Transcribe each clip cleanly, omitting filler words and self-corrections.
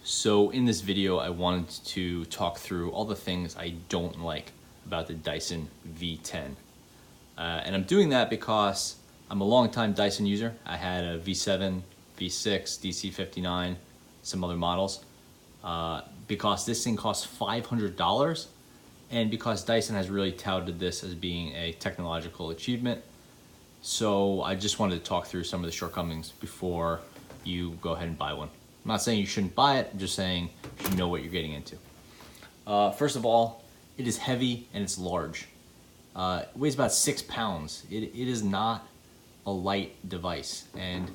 So in this video, I wanted to talk through all the things I don't like about the Dyson V10. And I'm doing that because I'm a longtime Dyson user. I had a V7, V6, DC59, some other models. Because this thing costs $500 and because Dyson has really touted this as being a technological achievement. So I just wanted to talk through some of the shortcomings before you go ahead and buy one. I'm not saying you shouldn't buy it, I'm just saying you should know what you're getting into. First of all, it is heavy and it's large. It weighs about 6 pounds. It is not a light device, and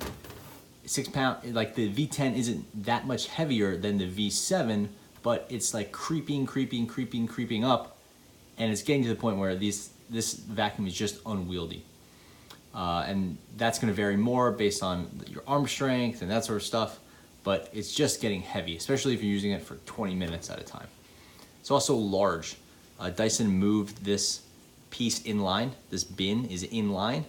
6 pounds, like the V10 isn't that much heavier than the V7, but it's like creeping up, and it's getting to the point where this vacuum is just unwieldy. And that's going to vary more based on your arm strength and that sort of stuff, but it's just getting heavy, especially if you're using it for 20 minutes at a time. It's also large. Dyson moved this piece in line. This bin is in line,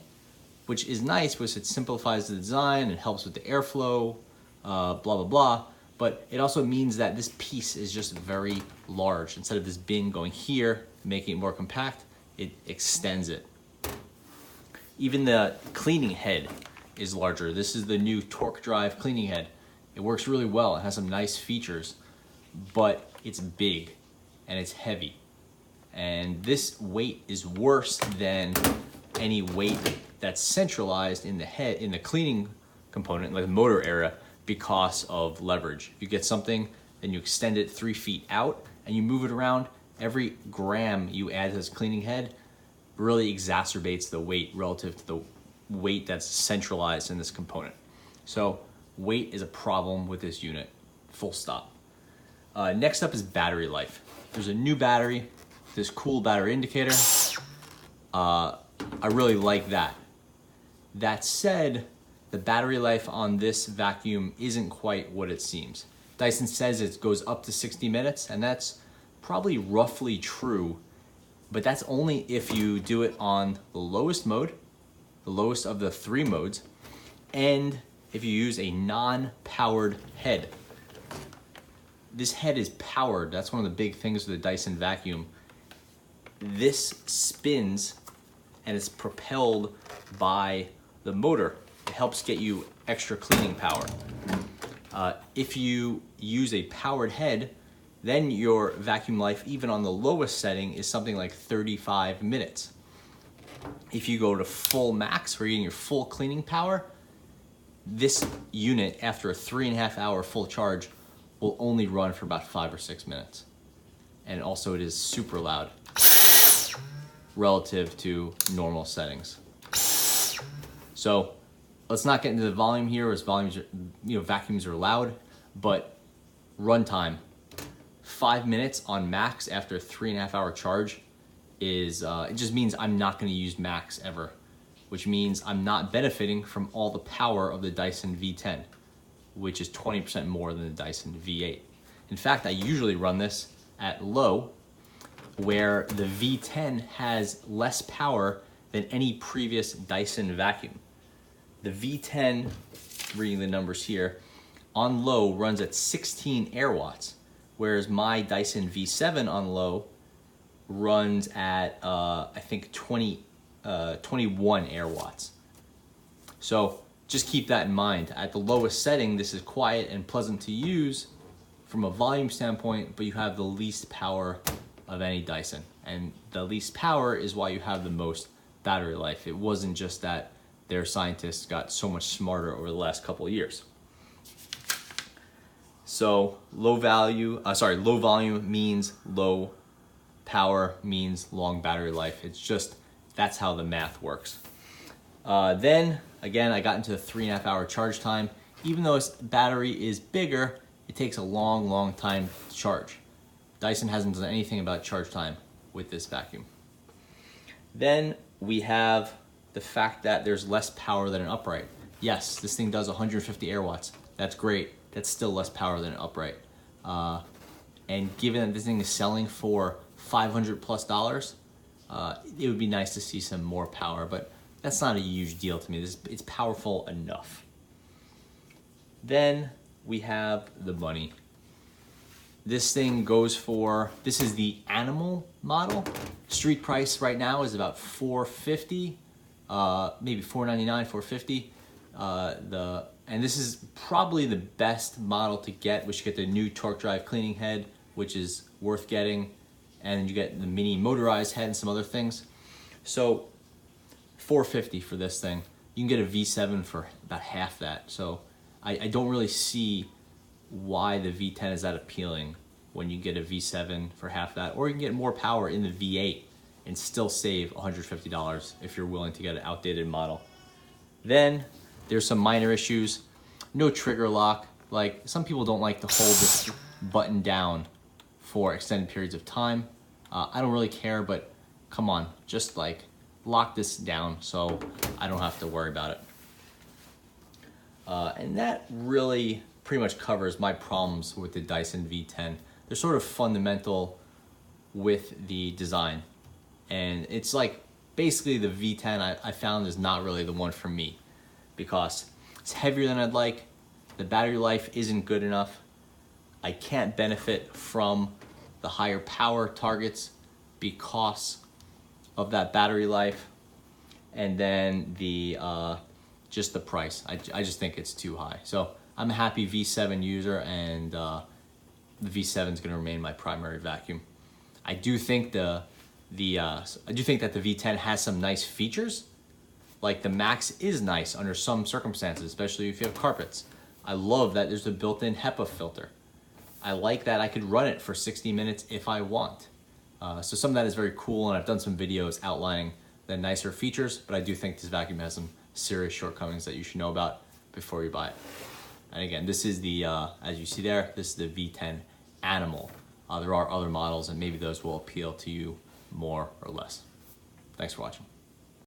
which is nice because it simplifies the design and helps with the airflow, blah, blah, blah. But it also means that this piece is just very large. Instead of this bin going here, making it more compact, it extends it. Even the cleaning head is larger. This is the new torque drive cleaning head. It works really well. It has some nice features, but it's big and it's heavy. And this weight is worse than any weight that's centralized in the head, in the cleaning component, like the motor area, because of leverage. If you get something, then you extend it 3 feet out and you move it around, every gram you add to this cleaning head really exacerbates the weight relative to the weight that's centralized in this component. So weight is a problem with this unit, full stop. Next up is battery life. There's a new battery, this cool battery indicator. I really like that. That said, the battery life on this vacuum isn't quite what it seems. Dyson says it goes up to 60 minutes, and that's probably roughly true, but that's only if you do it on the lowest mode, the lowest of the 3 modes, and if you use a non-powered head. This head is powered. That's one of the big things with the Dyson vacuum. This spins and it's propelled by the motor. It helps get you extra cleaning power. If you use a powered head, then your vacuum life, even on the lowest setting, is something like 35 minutes. If you go to full max, where you're getting your full cleaning power, this unit, after a 3.5 hour full charge, will only run for about 5 or 6 minutes. And also it is super loud relative to normal settings. So let's not get into the volume here, as volumes are, vacuums are loud, but runtime, 5 minutes on max after a 3.5 hour charge is, it just means I'm not gonna use max ever, which means I'm not benefiting from all the power of the Dyson V10, which is 20% more than the Dyson V8. In fact, I usually run this at low, where the V10 has less power than any previous Dyson vacuum. The V10, reading the numbers here, on low runs at 16 air watts, whereas my Dyson V7 on low runs at, I think 21 air watts. So just keep that in mind. At the lowest setting, this is quiet and pleasant to use from a volume standpoint, but you have the least power of any Dyson. And the least power is why you have the most battery life. It wasn't just that their scientists got so much smarter over the last couple of years. So low volume means low power means long battery life. It's just, that's how the math works. Then again, I got into the 3.5 hour charge time. Even though its battery is bigger, it takes a long time to charge. Dyson hasn't done anything about charge time with this vacuum. Then we have the fact that there's less power than an upright. Yes, this thing does 150 air watts. That's great. That's still less power than an upright. And given that this thing is selling for $500+, it would be nice to see some more power, but that's not a huge deal to me. It's powerful enough. Then we have the money. This thing goes for, this is the Animal model. Street price right now is about $450, maybe $499, $450. And this is probably the best model to get, which you get the new torque drive cleaning head, which is worth getting. And you get the mini motorized head and some other things. So $450 for this thing. You can get a V7 for about half that. So I don't really see why the V10 is that appealing when you get a V7 for half that, or you can get more power in the V8 and still save $150 if you're willing to get an outdated model. Then there's some minor issues. No trigger lock. Like, some people don't like to hold this button down for extended periods of time. I don't really care, but come on, just like lock this down so I don't have to worry about it. And that really pretty much covers my problems with the Dyson V10. They're sort of fundamental with the design. And it's like basically the V10 I found is not really the one for me because it's heavier than I'd like. The battery life isn't good enough. I can't benefit from the higher power targets because of that battery life. And then the just the price. I just think it's too high. So I'm a happy V7 user, and the V7 is going to remain my primary vacuum. I do think that the V10 has some nice features. Like the Max is nice under some circumstances, especially if you have carpets. I love that there's a built-in HEPA filter. I like that I could run it for 60 minutes if I want. So some of that is very cool, and I've done some videos outlining the nicer features, but I do think this vacuum has some serious shortcomings that you should know about before you buy it. And again, this is the, as you see there, this is the V10 Animal. There are other models, and maybe those will appeal to you more or less. Thanks for watching.